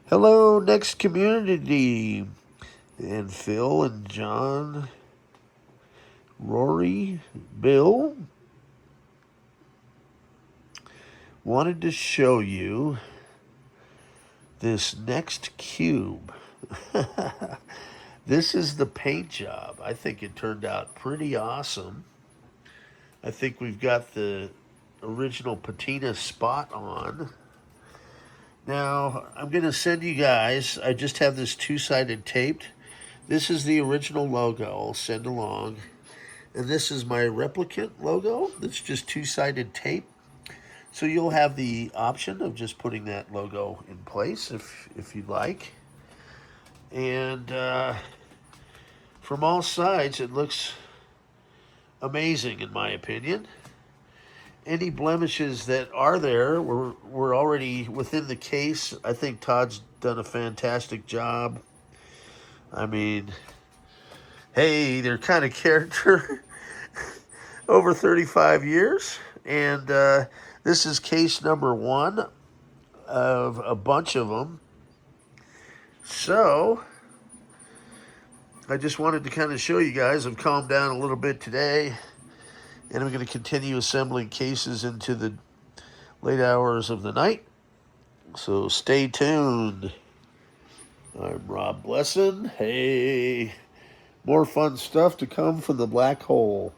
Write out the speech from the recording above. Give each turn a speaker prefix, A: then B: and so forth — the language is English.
A: Hello, NeXT community. And Phil and John, Rory, Bill. Wanted to show you this NeXT cube. This is the paint job. I think it turned out pretty awesome. I think we've got the original patina spot on. Now, I'm going to send you guys, I just have this two-sided taped. This is the original logo I'll send along. And this is my replicant logo that's just two-sided tape. So you'll have the option of just putting that logo in place if you'd like. And from all sides, it looks amazing in my opinion. Any blemishes that are there were already within the case. I think Todd's done a fantastic job. I mean, hey, they're kind of character over 35 years. And this is case number 1 of a bunch of them. So, I just wanted to kind of show you guys. I've calmed down a little bit today. And I'm going to continue assembling cases into the late hours of the night. So stay tuned. I'm Rob Blesson. Hey, more fun stuff to come from the black hole.